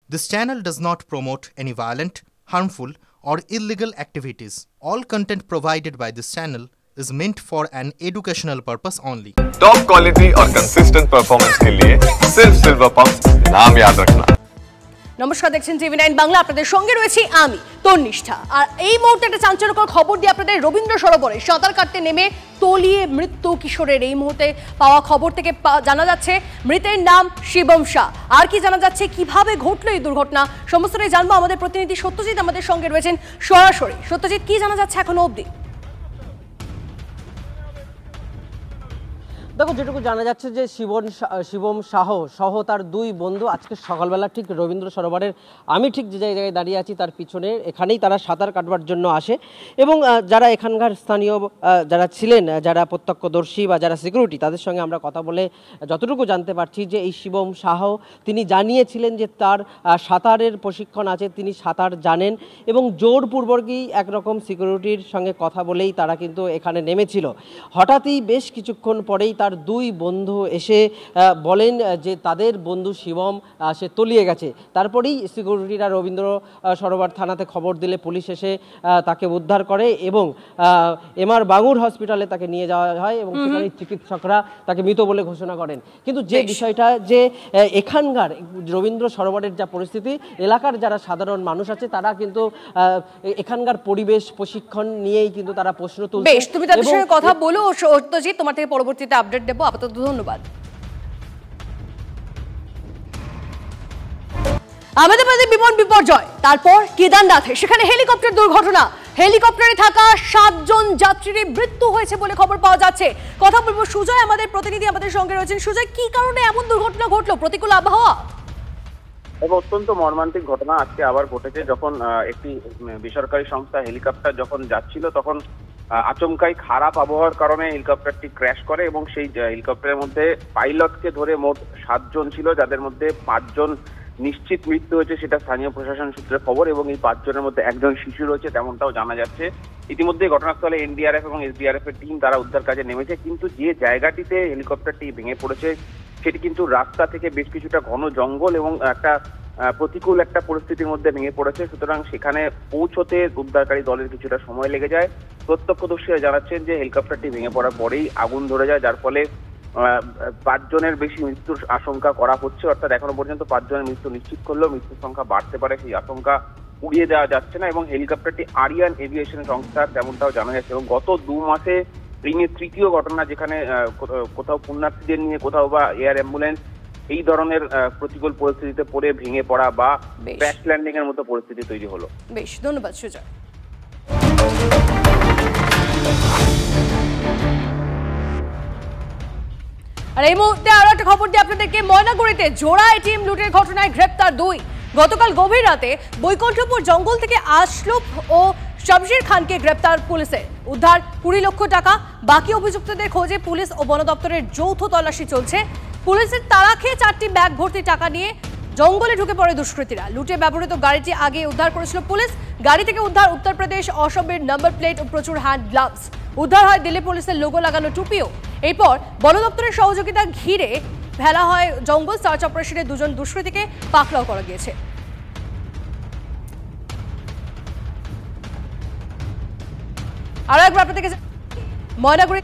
This channel does not promote any violent, harmful, or illegal activities. All content provided by this channel is meant for an educational purpose only. Top quality और consistent performance के लिए सिर्फ silver pumps नाम याद रखना। নমস্কার, দেখছেন টিভি9 বাংলা। আপনাদের সঙ্গে রয়েছি আমি তন্নিষ্ঠা। আর এই মুহূর্তে একটা চাঞ্চল্যকর খবর দিয়ে আপনাদের রবীন্দ্র সরোবরে সাঁতার কাটতে নেমে তলিয়ে মৃত্যু কিশোরের। এই মুহূর্তে পাওয়া খবর থেকে জানা যাচ্ছে মৃতের নাম শিবম শাহ। আর কি জানা যাচ্ছে, কিভাবে ঘটলো এই দুর্ঘটনা, সমস্তটাই জানবো। আমাদের প্রতিনিধি সত্যজিৎ আমাদের সঙ্গে রয়েছেন সরাসরি। সত্যজিৎ, কি জানা যাচ্ছে এখনো অবধি? দেখো, যেটুকু জানা যাচ্ছে যে শিবম শাহ সহ তার দুই বন্ধু আজকে সকালবেলা ঠিক রবীন্দ্র সরোবরের, আমি ঠিক যে জায়গায় দাঁড়িয়ে আছি তার পিছনে, এখানেই তারা সাঁতার কাটবার জন্য আসে। এবং যারা এখানকার স্থানীয় যারা ছিলেন, যারা প্রত্যক্ষদর্শী বা যারা সিকিউরিটি, তাদের সঙ্গে আমরা কথা বলে যতটুকু জানতে পারছি যে এই শিবম শাহ তিনি জানিয়েছিলেন যে তার সাঁতারের প্রশিক্ষণ আছে, তিনি সাঁতার জানেন এবং জোরপূর্বকই একরকম সিকিউরিটির সঙ্গে কথা বলেই তারা কিন্তু এখানে নেমেছিল। হঠাৎই বেশ কিছুক্ষণ পরেই তার দুই বন্ধু এসে বলেন যে তাদের বন্ধু শিবম সে তলিয়ে গেছে। তারপরেই সিকিউরিটিরা রবীন্দ্র সরোবর থানাতে খবর দিলে পুলিশ এসে তাকে উদ্ধার করে এবং এমআর বাঙুর হসপিটালে তাকে নিয়ে যাওয়া হয় এবং সেখানে চিকিৎসকরা তাকে মৃত বলে ঘোষণা করেন। কিন্তু যে বিষয়টা যে এখানকার রবীন্দ্র সরোবরের যা পরিস্থিতি, এলাকার যারা সাধারণ মানুষ আছে তারা কিন্তু এখানকার পরিবেশ প্রশিক্ষণ নিয়েই কিন্তু তারা প্রশ্ন তুলছে। বেশ, তুমি তাদের সঙ্গে কথা বলো সত্যজিৎ, তোমার থেকে পরবর্তীতে আপডেট দেবো। আপাতত ধন্যবাদ। আহমেদাবাদে বিমান বিপর্যয়, তারপর কেদারনাথে সেখানে হেলিকপ্টার দুর্ঘটনা। হেলিকপ্টারে থাকা 7 জন যাত্রীর মৃত্যু হয়েছে বলে খবর পাওয়া যাচ্ছে। কথা বলবো সুজয়, আমাদের প্রতিনিধি আমাদের সঙ্গে রয়েছেন। সুজয়, কি কারণে এমন দুর্ঘটনা ঘটলো? প্রতিকূল আবহাওয়া? অত্যন্ত মর্মান্তিক ঘটনা আজকে আবার ঘটেছে। যখন একটি বেসরকারি সংস্থা হেলিকপ্টার যখন যাচ্ছিল, তখন আচমকাই খারাপ আবহাওয়ার কারণে হেলিকপ্টারটি ক্র্যাশ করে এবং সেই হেলিকপ্টারের মধ্যে পাইলটকে ধরে মোট 7 জন ছিল, যাদের মধ্যে 5 জন নিশ্চিত মৃত্যু হয়েছে, সেটা স্থানীয় প্রশাসন সূত্রে খবর। এবং এই 5 জনের মধ্যে একজন শিশু রয়েছে, তেমনটাও জানা যাচ্ছে। ইতিমধ্যে ঘটনাস্থলে এনডিআরএফ এবং এসডিআরএফ এর টিম তারা উদ্ধার কাজে নেমেছে। কিন্তু যে জায়গাটিতে হেলিকপ্টারটি ভেঙে পড়েছে সেটি কিন্তু রাস্তা থেকে বেশ কিছুটা ঘন জঙ্গল এবং একটা প্রতিকূল একটা পরিস্থিতির মধ্যে ভেঙে পড়েছে। সুতরাং সেখানে পৌঁছতে উদ্ধারকারী দলের কিছুটা সময় লেগে যায়। প্রত্যক্ষদর্শীরা জানাচ্ছেন যে হেলিকপ্টারটি ভেঙে পড়ার পরেই আগুন ধরে যায়, যার ফলে 5 জনের বেশি মৃত্যুর আশঙ্কা করা হচ্ছে। অর্থাৎ এখনো পর্যন্ত 5 জনের মৃত্যু নিশ্চিত করলেও মৃত্যুর সংখ্যা বাড়তে পারে, সেই আশঙ্কা উড়িয়ে দেওয়া যাচ্ছে না। এবং হেলিকপ্টারটি আরিয়ান এভিয়েশন সংস্থার, তেমনটাও জানা যাচ্ছে। এবং গত 2 মাসে এই নিয়ে তৃতীয় ঘটনা, যেখানে কোথাও পুণ্যার্থীদের নিয়ে, কোথাও বা এয়ার অ্যাম্বুলেন্স এই ধরনের প্রতিকূল পরিস্থিতিতে পড়ে ভেঙে পড়া বা ক্র্যাশ ল্যান্ডিং এর মতো পরিস্থিতি তৈরি হলো। বেশ, ধন্যবাদ সুজয়। আর এই মুহূর্তে আরো একটা খবর দিয়ে আপনাদেরকে, ময়নাগুড়িতে জোড়া এটিএম লুটের ঘটনায় গ্রেপ্তার 2। গতকাল গভীর রাতে বৈকুণ্ঠপুর জঙ্গল থেকে আশলুফ ও শামশির খানকে গ্রেপ্তার পুলিশের। উদ্ধার 20 লক্ষ টাকা। বাকি অভিযুক্তদের খোঁজে পুলিশ ও বন দপ্তরের যৌথ তল্লাশি চলছে। পুলিশের তাড়া খেয়ে 4টি ব্যাগ ভর্তি টাকা নিয়ে জঙ্গলে ঢুকে পড়ে দুষ্কৃতীরা। লুটে ব্যবহৃত গাড়িটি আগে উদ্ধার করেছিল পুলিশ। গাড়ি থেকে উদ্ধার উত্তরপ্রদেশ অসমের নাম্বার প্লেট ও প্রচুর হ্যান্ড গ্লাভস। উদ্ধার হয় দিল্লি পুলিশের লোগো লাগানো টুপিও। এরপর বন দপ্তরের সহযোগিতা ঘিরে ফেলা হয় জঙ্গল। সার্চ অপারেশনে 2 জন দুষ্কৃতীকে পাকড়াও করা গিয়েছে। আরো একবার আপনাদেরকে ময়নাগুড়ি